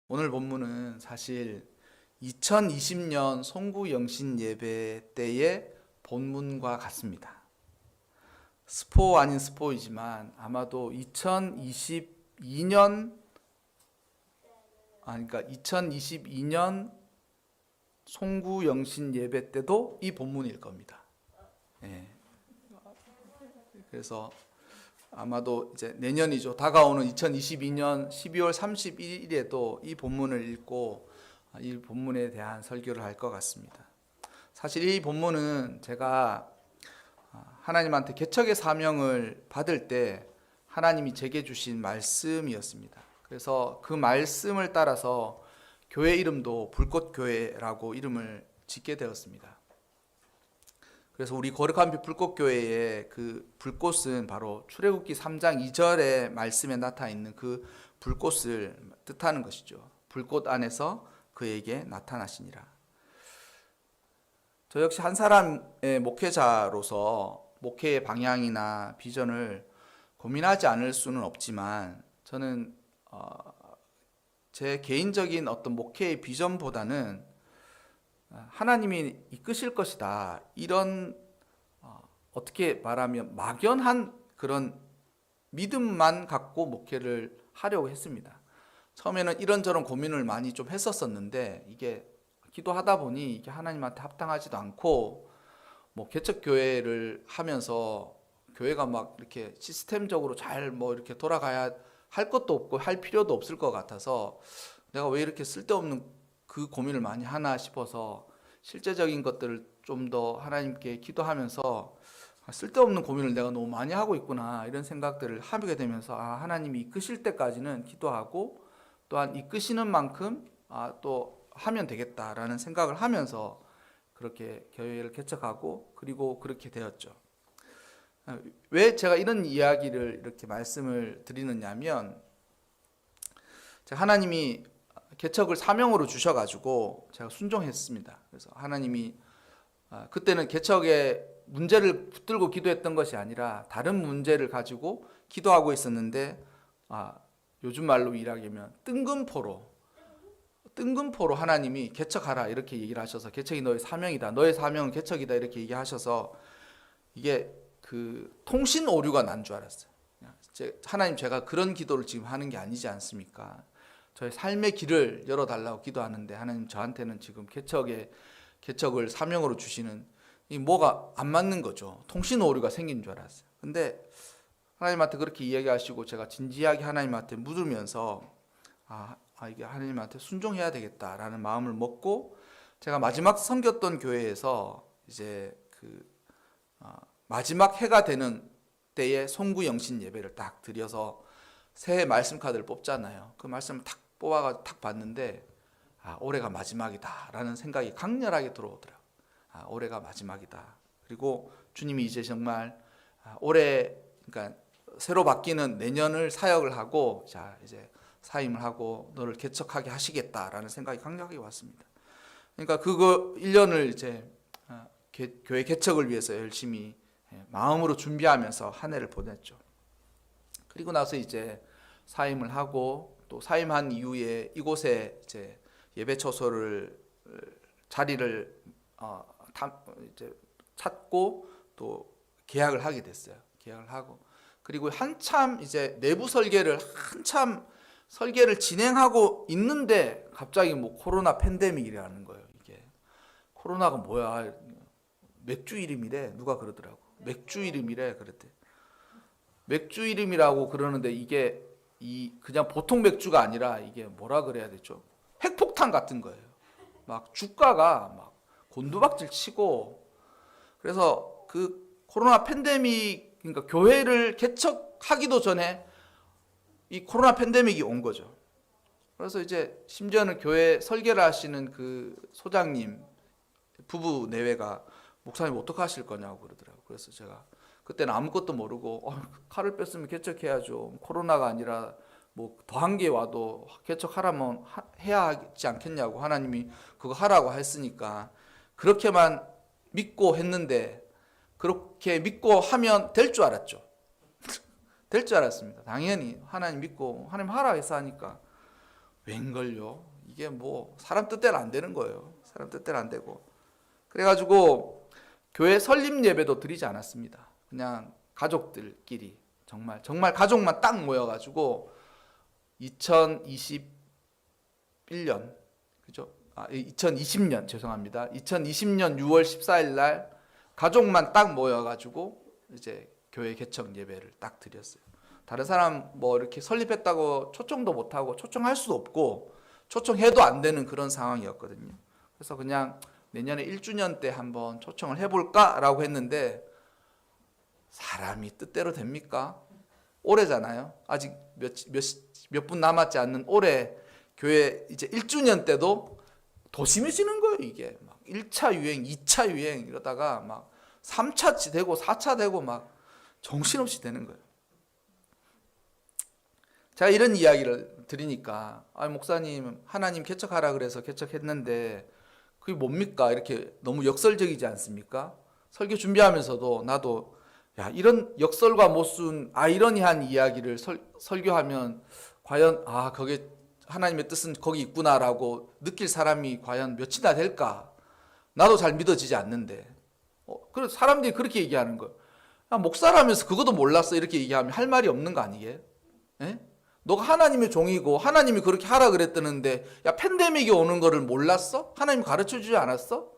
오늘 본문은 사실 2020년 송구 영신 예배 때의 본문과 같습니다. 스포 아닌 스포이지만 아마도 2022년 그러니까 2022년 송구 영신 예배 때도 이 본문일 겁니다. 예. 그래서 아마도 이제 내년이죠. 다가오는 2022년 12월 31일에도 이 본문을 읽고 이 본문에 대한 설교를 할 것 같습니다. 사실 이 본문은 제가 하나님한테 개척의 사명을 받을 때 하나님이 제게 주신 말씀이었습니다. 그래서 그 말씀을 따라서 교회 이름도 불꽃교회라고 이름을 짓게 되었습니다. 그래서 우리 거룩한 빛 불꽃교회의 그 불꽃은 바로 출애굽기 3장 2절의 말씀에 나타나 있는 그 불꽃을 뜻하는 것이죠. 불꽃 안에서 그에게 나타나시니라. 저 역시 한 사람의 목회자로서 목회의 방향이나 비전을 고민하지 않을 수는 없지만 저는 제 개인적인 어떤 목회의 비전보다는 하나님이 이끄실 것이다. 이런 어떻게 말하면 막연한 그런 믿음만 갖고 목회를 하려고 했습니다. 처음에는 이런저런 고민을 많이 좀 했었었는데 이게 기도하다 보니 이게 하나님한테 합당하지도 않고 뭐 개척교회를 하면서 교회가 막 이렇게 시스템적으로 잘 뭐 이렇게 돌아가야 할 것도 없고 할 필요도 없을 것 같아서 내가 왜 이렇게 쓸데없는 그 고민을 많이 하나 싶어서 실제적인 것들을 좀 더 하나님께 기도하면서 쓸데없는 고민을 내가 너무 많이 하고 있구나 이런 생각들을 하게 되면서 하나님이 이끄실 때까지는 기도하고 또한 이끄시는 만큼 또 하면 되겠다라는 생각을 하면서 그렇게 교회를 개척하고 그리고 그렇게 되었죠. 왜 제가 이런 이야기를 이렇게 말씀을 드리느냐면 제가 하나님이 개척을 사명으로 주셔가지고 제가 순종했습니다. 그래서 하나님이 그때는 개척의 문제를 붙들고 기도했던 것이 아니라 다른 문제를 가지고 기도하고 있었는데 요즘 말로 이야기하면 뜬금포로 하나님이 개척하라 이렇게 얘기를 하셔서 개척이 너의 사명이다. 너의 사명은 개척이다 이렇게 얘기하셔서 이게 그 통신 오류가 난 줄 알았어요. 하나님 제가 그런 기도를 지금 하는 게 아니지 않습니까? 저의 삶의 길을 열어달라고 기도하는데 하나님 저한테는 지금 개척을 사명으로 주시는 이 뭐가 안 맞는 거죠. 통신 오류가 생긴 줄 알았어요. 근데 하나님한테 그렇게 이야기하시고 제가 진지하게 하나님한테 물으면서 이게 하나님한테 순종해야 되겠다라는 마음을 먹고 제가 마지막 섬겼던 교회에서 이제 마지막 해가 되는 때에 송구 영신 예배를 딱 드려서 새해 말씀 카드를 뽑잖아요. 그 말씀을 탁 뽑아가지고 탁 봤는데 올해가 마지막이다라는 생각이 강렬하게 들어오더라고요. 올해가 마지막이다. 그리고 주님이 이제 정말 올해 그러니까 새로 바뀌는 내년을 사역을 하고 자 이제 사임을 하고 너를 개척하게 하시겠다라는 생각이 강력하게 왔습니다. 그러니까 그거 1년을 이제 교회 개척을 위해서 열심히 마음으로 준비하면서 한 해를 보냈죠. 그리고 나서 이제 사임을 하고 또 사임한 이후에 이곳에 이제 예배처소를 자리를 이제 찾고 또 계약을 하게 됐어요. 계약을 하고 그리고 한참 이제 내부 설계를 진행하고 있는데 갑자기 뭐 코로나 팬데믹이라는 거예요. 이게 코로나가 뭐야? 맥주 이름이래. 누가 그러더라고. 맥주 이름이래 그랬대. 맥주 이름이라고 그러는데 이게 그냥 보통 맥주가 아니라 이게 뭐라 그래야 되죠? 핵폭탄 같은 거예요. 막 주가가 막 곤두박질 치고 그래서 그 코로나 팬데믹 그러니까 교회를 개척하기도 전에 이 코로나 팬데믹이 온 거죠. 그래서 이제 심지어는 교회 설계를 하시는 그 소장님 부부 내외가 목사님 어떻게 하실 거냐고 그러더라고요. 그래서 제가 그때는 아무것도 모르고 칼을 뺐으면 개척해야죠. 코로나가 아니라 뭐 더한 게 와도 개척하라면 해야 하지 않겠냐고 하나님이 그거 하라고 했으니까 그렇게만 믿고 했는데 그렇게 믿고 하면 될 줄 알았죠. 될 줄 알았습니다. 당연히 하나님 믿고 하나님 하라 해서 하니까 웬걸요? 이게 뭐 사람 뜻대로 안 되는 거예요. 사람 뜻대로 안 되고. 그래가지고 교회 설립 예배도 드리지 않았습니다. 그냥 가족들끼리 정말 가족만 딱 모여가지고 2021년 그죠? 2020년 죄송합니다. 2020년 6월 14일 날 가족만 딱 모여가지고 이제 교회 개척 예배를 딱 드렸어요. 다른 사람 뭐 이렇게 설립했다고 초청도 못하고 초청할 수도 없고 초청해도 안 되는 그런 상황이었거든요. 그래서 그냥 내년에 1주년 때 한번 초청을 해볼까라고 했는데 사람이 뜻대로 됩니까? 올해잖아요. 아직 몇 분 남았지 않는 올해 교회 이제 1주년 때도 더 심해지는 거예요. 이게 막 1차 유행, 2차 유행 이러다가 막 3차 되고 4차 되고 막 정신없이 되는 거예요. 제가 이런 이야기를 드리니까 목사님 하나님 개척하라 그래서 개척했는데 그게 뭡니까? 이렇게 너무 역설적이지 않습니까? 설교 준비하면서도 나도 야 이런 역설과 못순 아이러니한 이야기를 설교하면 과연 거기에 하나님의 뜻은 거기 있구나라고 느낄 사람이 과연 몇이나 될까? 나도 잘 믿어지지 않는데 그래서 사람들이 그렇게 얘기하는 거예요. 야, 목사라면서 그것도 몰랐어 이렇게 얘기하면 할 말이 없는 거 아니게? 에? 너가 하나님의 종이고 하나님이 그렇게 하라 그랬다는데 야 팬데믹이 오는 거를 몰랐어? 하나님 가르쳐주지 않았어?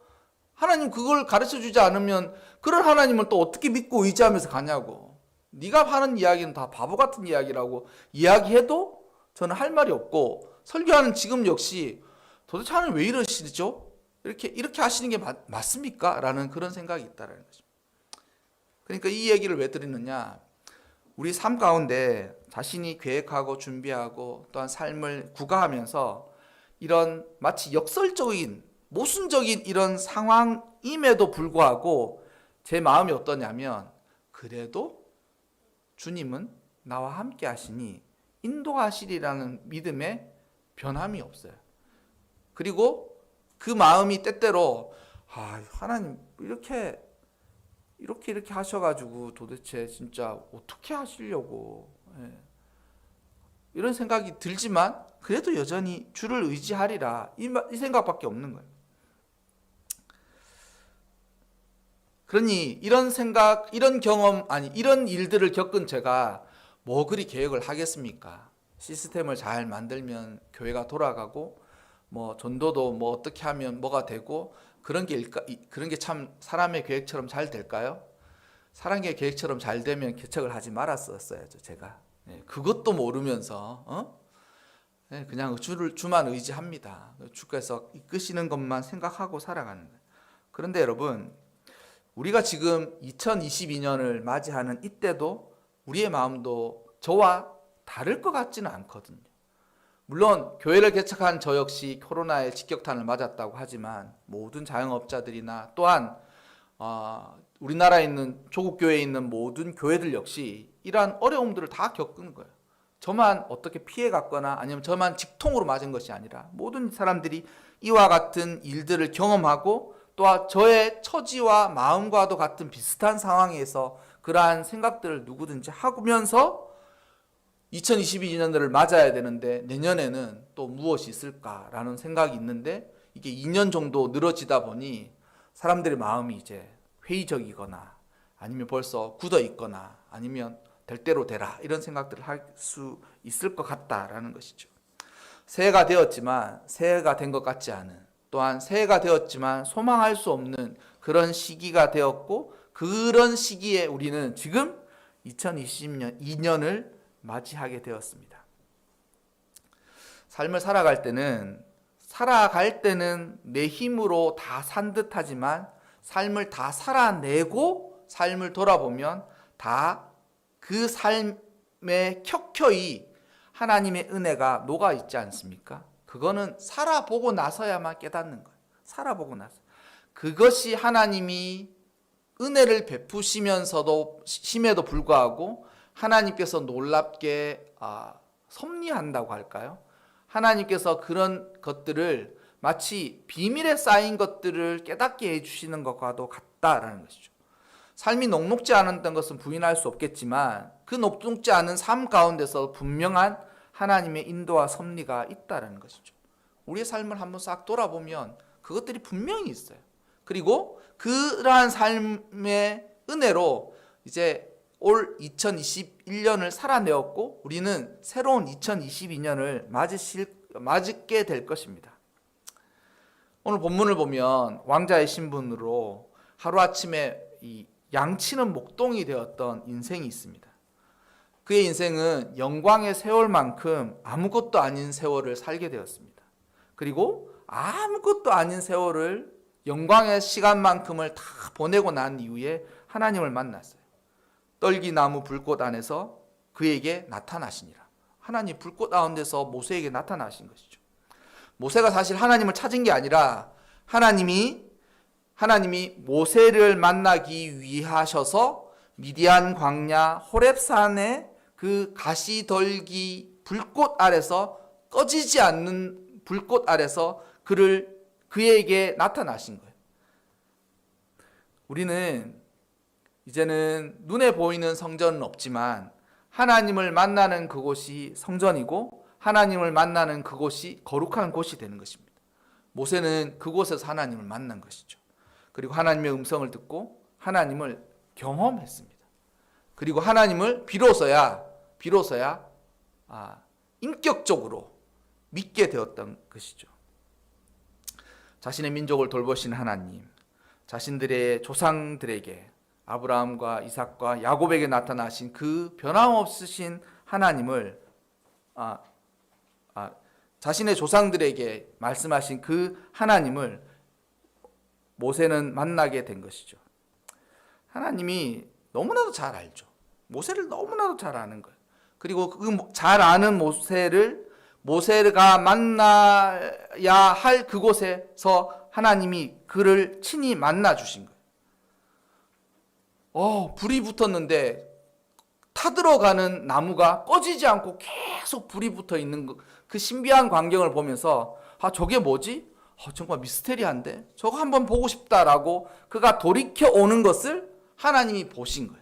하나님 그걸 가르쳐주지 않으면 그런 하나님을 또 어떻게 믿고 의지하면서 가냐고. 네가 하는 이야기는 다 바보 같은 이야기라고 이야기해도 저는 할 말이 없고 설교하는 지금 역시 도대체 하나님 왜 이러시죠? 이렇게 하시는 게 맞습니까? 라는 그런 생각이 있다는 거죠. 그러니까 이 얘기를 왜 드리느냐? 우리 삶 가운데 자신이 계획하고 준비하고 또한 삶을 구가하면서 이런 마치 역설적인 모순적인 이런 상황임에도 불구하고 제 마음이 어떠냐면 그래도 주님은 나와 함께 하시니 인도하시리라는 믿음에 변함이 없어요. 그리고 그 마음이 때때로 하나님 이렇게 하셔가지고 도대체 진짜 어떻게 하시려고 이런 생각이 들지만 그래도 여전히 주를 의지하리라 이 생각밖에 없는 거예요. 그러니 이런 생각, 이런 경험, 이런 일들을 겪은 제가 뭐 그리 계획을 하겠습니까? 시스템을 잘 만들면 교회가 돌아가고 뭐 전도도 뭐 어떻게 하면 뭐가 되고 그런 게 참 사람의 계획처럼 잘 될까요? 사람의 계획처럼 잘 되면 개척을 하지 말았었어야죠, 제가. 그것도 모르면서 그냥 주만 의지합니다. 주께서 이끄시는 것만 생각하고 살아가는 거예요. 그런데 여러분, 우리가 지금 2022년을 맞이하는 이때도 우리의 마음도 저와 다를 것 같지는 않거든요. 물론 교회를 개척한 저 역시 코로나의 직격탄을 맞았다고 하지만 모든 자영업자들이나 또한 우리나라에 있는 조국 교회에 있는 모든 교회들 역시 이러한 어려움들을 다 겪는 거예요. 저만 어떻게 피해갔거나 아니면 저만 직통으로 맞은 것이 아니라 모든 사람들이 이와 같은 일들을 경험하고 또한 저의 처지와 마음과도 같은 비슷한 상황에서 그러한 생각들을 누구든지 하면서 2022년도를 맞아야 되는데 내년에는 또 무엇이 있을까라는 생각이 있는데 이게 2년 정도 늘어지다 보니 사람들의 마음이 이제 회의적이거나 아니면 벌써 굳어 있거나 아니면 될 대로 되라 이런 생각들을 할 수 있을 것 같다라는 것이죠. 새해가 되었지만 새해가 된 것 같지 않은 또한 새해가 되었지만 소망할 수 없는 그런 시기가 되었고 그런 시기에 우리는 지금 2020년 2년을 맞이하게 되었습니다. 삶을 살아갈 때는 내 힘으로 다 산 듯하지만 삶을 다 살아내고 삶을 돌아보면 다 그 삶에 켜켜이 하나님의 은혜가 녹아 있지 않습니까? 그거는 살아보고 나서야만 깨닫는 거예요. 살아보고 나서. 그것이 하나님이 은혜를 베푸시면서도 심에도 불구하고 하나님께서 놀랍게 섭리한다고 할까요? 하나님께서 그런 것들을 마치 비밀에 쌓인 것들을 깨닫게 해주시는 것과도 같다라는 것이죠. 삶이 녹록지 않았던 것은 부인할 수 없겠지만 그 녹록지 않은 삶 가운데서 분명한 하나님의 인도와 섭리가 있다라는 것이죠. 우리의 삶을 한번 싹 돌아보면 그것들이 분명히 있어요. 그리고 그러한 삶의 은혜로 이제 올 2021년을 살아내었고 우리는 새로운 2022년을 맞게 될 것입니다. 오늘 본문을 보면 왕자의 신분으로 하루아침에 이 양치는 목동이 되었던 인생이 있습니다. 그의 인생은 영광의 세월만큼 아무것도 아닌 세월을 살게 되었습니다. 그리고 아무것도 아닌 세월을 영광의 시간만큼을 다 보내고 난 이후에 하나님을 만났어요. 떨기나무 불꽃 안에서 그에게 나타나시니라. 하나님 불꽃 가운데서 모세에게 나타나신 것이죠. 모세가 사실 하나님을 찾은 게 아니라 하나님이 모세를 만나기 위하셔서 미디안 광야 호렙산의 그 가시덜기 불꽃 아래서 꺼지지 않는 불꽃 아래서 그에게 나타나신 거예요. 우리는 이제는 눈에 보이는 성전은 없지만 하나님을 만나는 그곳이 성전이고 하나님을 만나는 그곳이 거룩한 곳이 되는 것입니다. 모세는 그곳에서 하나님을 만난 것이죠. 그리고 하나님의 음성을 듣고 하나님을 경험했습니다. 그리고 하나님을 비로소야 인격적으로 믿게 되었던 것이죠. 자신의 민족을 돌보신 하나님, 자신들의 조상들에게 아브라함과 이삭과 야곱에게 나타나신 그 변함없으신 하나님을 자신의 조상들에게 말씀하신 그 하나님을 모세는 만나게 된 것이죠. 하나님이 너무나도 잘 알죠. 모세를 너무나도 잘 아는 거예요. 그리고 그 잘 아는 모세가 만나야 할 그곳에서 하나님이 그를 친히 만나 주신 거예요. 불이 붙었는데 타들어가는 나무가 꺼지지 않고 계속 불이 붙어 있는 그 신비한 광경을 보면서 저게 뭐지? 정말 미스테리한데 저거 한번 보고 싶다라고 그가 돌이켜 오는 것을 하나님이 보신 거예요.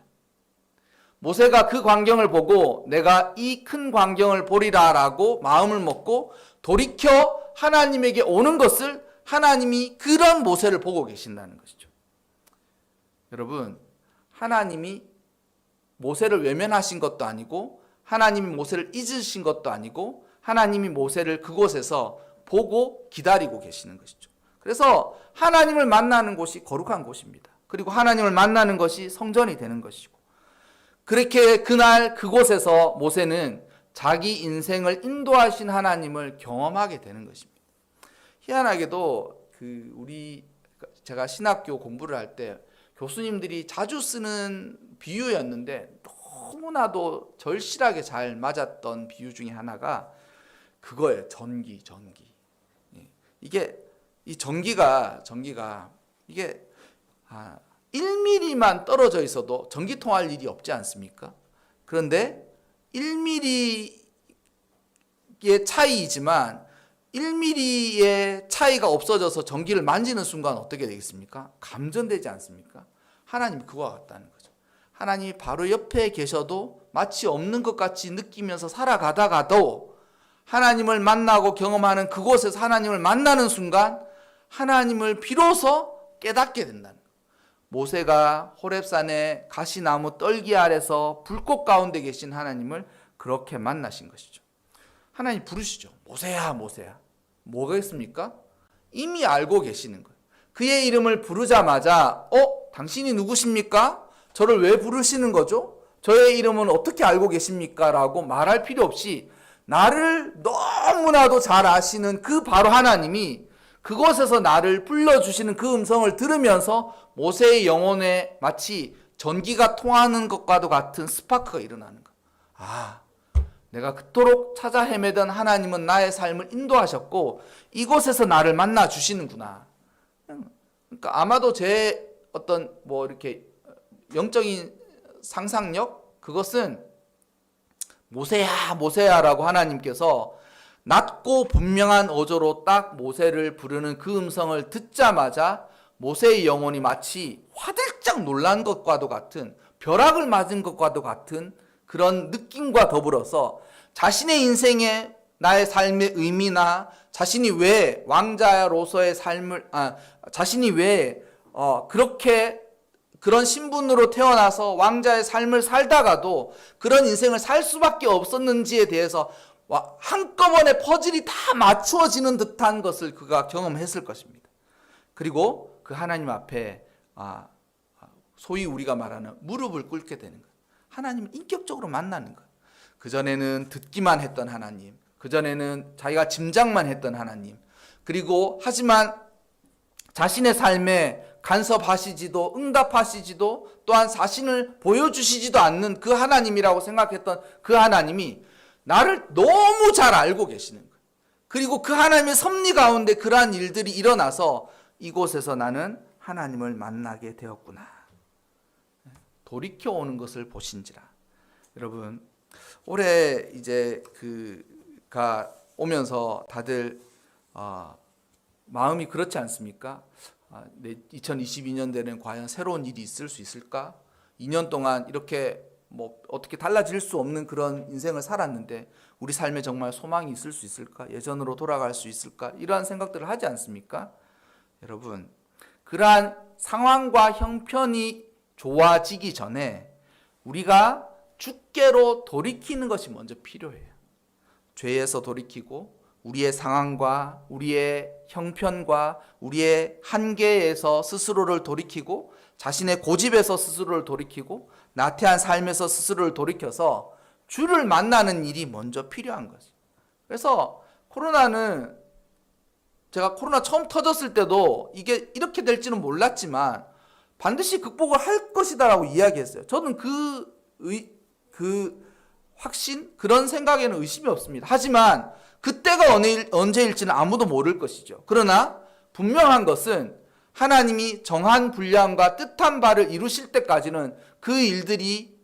모세가 그 광경을 보고 내가 이 큰 광경을 보리라라고 마음을 먹고 돌이켜 하나님에게 오는 것을 하나님이 그런 모세를 보고 계신다는 것이죠. 여러분, 하나님이 모세를 외면하신 것도 아니고 하나님이 모세를 잊으신 것도 아니고 하나님이 모세를 그곳에서 보고 기다리고 계시는 것이죠. 그래서 하나님을 만나는 곳이 거룩한 곳입니다. 그리고 하나님을 만나는 것이 성전이 되는 것이고 그렇게 그날 그곳에서 모세는 자기 인생을 인도하신 하나님을 경험하게 되는 것입니다. 희한하게도 제가 신학교 공부를 할 때 교수님들이 자주 쓰는 비유였는데 너무나도 절실하게 잘 맞았던 비유 중에 하나가 그거예요. 전기. 이게 이 전기가 이게 1mm만 떨어져 있어도 전기 통할 일이 없지 않습니까? 그런데 1mm의 차이이지만 1mm의 차이가 없어져서 전기를 만지는 순간 어떻게 되겠습니까? 감전되지 않습니까? 하나님이 그와 같다는 거죠. 하나님이 바로 옆에 계셔도 마치 없는 것 같이 느끼면서 살아가다가도 하나님을 만나고 경험하는 그곳에서 하나님을 만나는 순간 하나님을 비로소 깨닫게 된다는 거예요. 모세가 호렙산의 가시나무 떨기 아래서 불꽃 가운데 계신 하나님을 그렇게 만나신 것이죠. 하나님 부르시죠. 모세야. 뭐겠습니까? 이미 알고 계시는 거예요. 그의 이름을 부르자마자 당신이 누구십니까? 저를 왜 부르시는 거죠? 저의 이름은 어떻게 알고 계십니까? 라고 말할 필요 없이 나를 너무나도 잘 아시는 그 바로 하나님이 그곳에서 나를 불러주시는 그 음성을 들으면서 모세의 영혼에 마치 전기가 통하는 것과도 같은 스파크가 일어나는 거예요. 내가 그토록 찾아 헤매던 하나님은 나의 삶을 인도하셨고 이곳에서 나를 만나 주시는구나. 그러니까 아마도 제 어떤 이렇게 영적인 상상력, 그것은 모세야라고 하나님께서 낮고 분명한 어조로 딱 모세를 부르는 그 음성을 듣자마자 모세의 영혼이 마치 화들짝 놀란 것과도 같은, 벼락을 맞은 것과도 같은 그런 느낌과 더불어서 자신의 인생에 나의 삶의 의미나 자신이 왜 왕자로서의 삶을 자신이 왜 그렇게 그런 신분으로 태어나서 왕자의 삶을 살다가도 그런 인생을 살 수밖에 없었는지에 대해서 한꺼번에 퍼즐이 다 맞추어지는 듯한 것을 그가 경험했을 것입니다. 그리고 그 하나님 앞에 소위 우리가 말하는 무릎을 꿇게 되는 거예요. 하나님을 인격적으로 만나는 거예요. 그전에는 듣기만 했던 하나님, 그전에는 자기가 짐작만 했던 하나님, 그리고 하지만 자신의 삶에 간섭하시지도 응답하시지도 또한 자신을 보여주시지도 않는 그 하나님이라고 생각했던 그 하나님이 나를 너무 잘 알고 계시는 거예요. 그리고 그 하나님의 섭리 가운데 그러한 일들이 일어나서 이곳에서 나는 하나님을 만나게 되었구나. 돌이켜 오는 것을 보신지라. 여러분, 올해 이제 그가 오면서 다들 마음이 그렇지 않습니까? 2022년대는 과연 새로운 일이 있을 수 있을까? 2년 동안 이렇게 어떻게 달라질 수 없는 그런 인생을 살았는데 우리 삶에 정말 소망이 있을 수 있을까? 예전으로 돌아갈 수 있을까? 이러한 생각들을 하지 않습니까? 여러분, 그러한 상황과 형편이 좋아지기 전에 우리가 주께로 돌이키는 것이 먼저 필요해요. 죄에서 돌이키고 우리의 상황과 우리의 형편과 우리의 한계에서 스스로를 돌이키고 자신의 고집에서 스스로를 돌이키고 나태한 삶에서 스스로를 돌이켜서 주를 만나는 일이 먼저 필요한 거죠. 그래서 코로나는 제가 코로나 처음 터졌을 때도 이게 이렇게 될지는 몰랐지만 반드시 극복을 할 것이다라고 이야기했어요. 저는 그 확신, 그런 생각에는 의심이 없습니다. 하지만 그때가 언제일지는 아무도 모를 것이죠. 그러나 분명한 것은 하나님이 정한 분량과 뜻한 바를 이루실 때까지는 그 일들이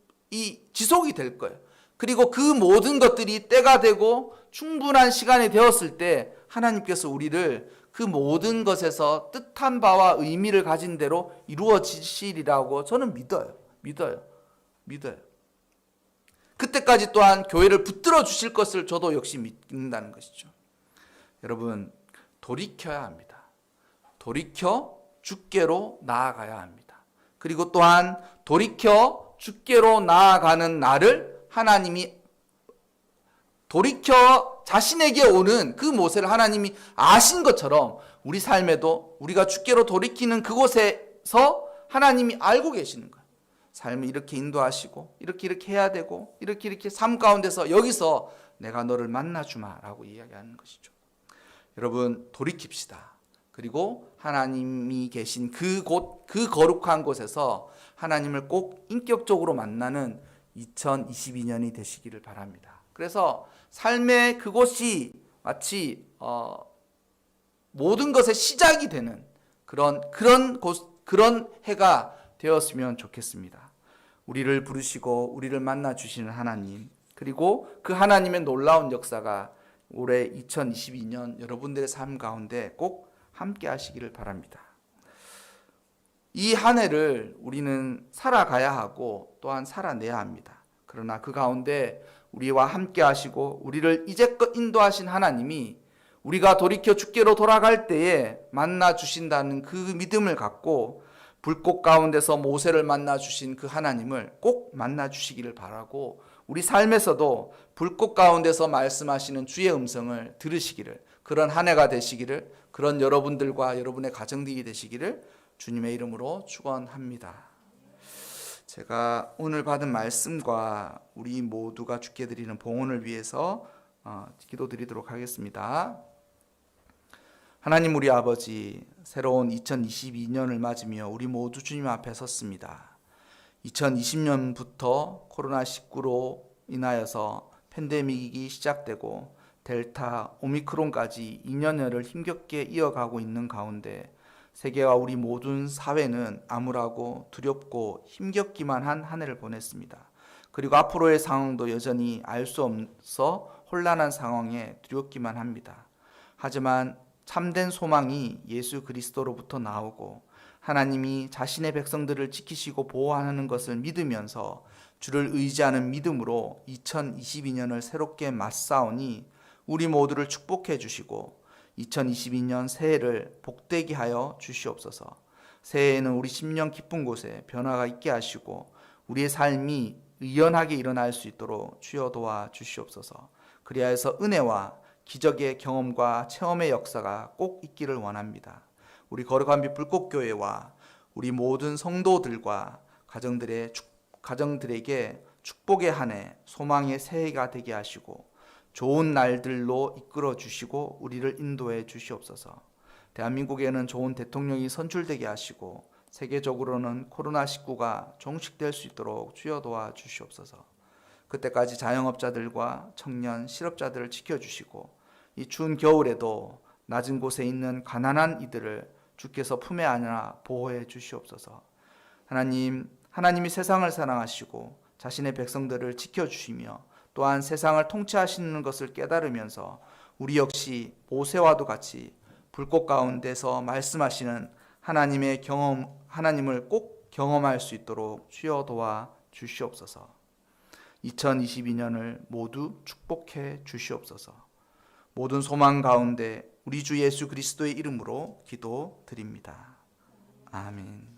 지속이 될 거예요. 그리고 그 모든 것들이 때가 되고 충분한 시간이 되었을 때 하나님께서 우리를 그 모든 것에서 뜻한 바와 의미를 가진 대로 이루어지시리라고 저는 믿어요. 그때까지 또한 교회를 붙들어 주실 것을 저도 역시 믿는다는 것이죠. 여러분, 돌이켜야 합니다. 돌이켜 주께로 나아가야 합니다. 그리고 또한 돌이켜 주께로 나아가는 나를 하나님이 돌이켜 자신에게 오는 그 모세를 하나님이 아신 것처럼 우리 삶에도 우리가 주께로 돌이키는 그곳에서 하나님이 알고 계시는 거예요. 삶을 이렇게 인도하시고 이렇게 해야 되고 이렇게 삶 가운데서 여기서 내가 너를 만나주마라고 이야기하는 것이죠. 여러분, 돌이킵시다. 그리고 하나님이 계신 그곳, 그 거룩한 곳에서 하나님을 꼭 인격적으로 만나는 2022년이 되시기를 바랍니다. 그래서 삶의 그곳이 마치 모든 것의 시작이 되는 그런 해가 되었으면 좋겠습니다. 우리를 부르시고 우리를 만나 주시는 하나님, 그리고 그 하나님의 놀라운 역사가 올해 2022년 여러분들의 삶 가운데 꼭 함께 하시기를 바랍니다. 이 한 해를 우리는 살아가야 하고 또한 살아내야 합니다. 그러나 그 가운데 우리와 함께 하시고 우리를 이제껏 인도하신 하나님이 우리가 돌이켜 주께로 돌아갈 때에 만나 주신다는 그 믿음을 갖고 불꽃 가운데서 모세를 만나 주신 그 하나님을 꼭 만나 주시기를 바라고, 우리 삶에서도 불꽃 가운데서 말씀하시는 주의 음성을 들으시기를, 그런 한 해가 되시기를, 그런 여러분들과 여러분의 가정들이 되시기를 주님의 이름으로 축원합니다. 제가 오늘 받은 말씀과 우리 모두가 주께 드리는 봉헌을 위해서 기도드리도록 하겠습니다. 하나님, 우리 아버지, 새로운 2022년을 맞으며 우리 모두 주님 앞에 섰습니다. 2020년부터 코로나19로 인하여서 팬데믹이 시작되고 델타, 오미크론까지 2년여를 힘겹게 이어가고 있는 가운데 세계와 우리 모든 사회는 암울하고 두렵고 힘겹기만 한 해를 보냈습니다. 그리고 앞으로의 상황도 여전히 알 수 없어 혼란한 상황에 두렵기만 합니다. 하지만 참된 소망이 예수 그리스도로부터 나오고 하나님이 자신의 백성들을 지키시고 보호하는 것을 믿으면서 주를 의지하는 믿음으로 2022년을 새롭게 맞사오니 우리 모두를 축복해 주시고 2022년 새해를 복되게 하여 주시옵소서. 새해에는 우리 심령 깊은 곳에 변화가 있게 하시고 우리의 삶이 의연하게 일어날 수 있도록 주여 도와 주시옵소서. 그리하여서 은혜와 기적의 경험과 체험의 역사가 꼭 있기를 원합니다. 우리 거룩한 빛 불꽃교회와 우리 모든 성도들과 가정들에게 축복의 한 해, 소망의 새해가 되게 하시고 좋은 날들로 이끌어 주시고 우리를 인도해 주시옵소서. 대한민국에는 좋은 대통령이 선출되게 하시고 세계적으로는 코로나19가 종식될 수 있도록 주여 도와 주시옵소서. 그때까지 자영업자들과 청년, 실업자들을 지켜주시고 이 추운 겨울에도 낮은 곳에 있는 가난한 이들을 주께서 품에 안아 보호해 주시옵소서. 하나님이 세상을 사랑하시고 자신의 백성들을 지켜주시며 또한 세상을 통치하시는 것을 깨달으면서 우리 역시 모세와도 같이 불꽃 가운데서 말씀하시는 하나님을 꼭 경험할 수 있도록 주여 도와 주시옵소서. 2022년을 모두 축복해 주시옵소서. 모든 소망 가운데 우리 주 예수 그리스도의 이름으로 기도드립니다. 아멘.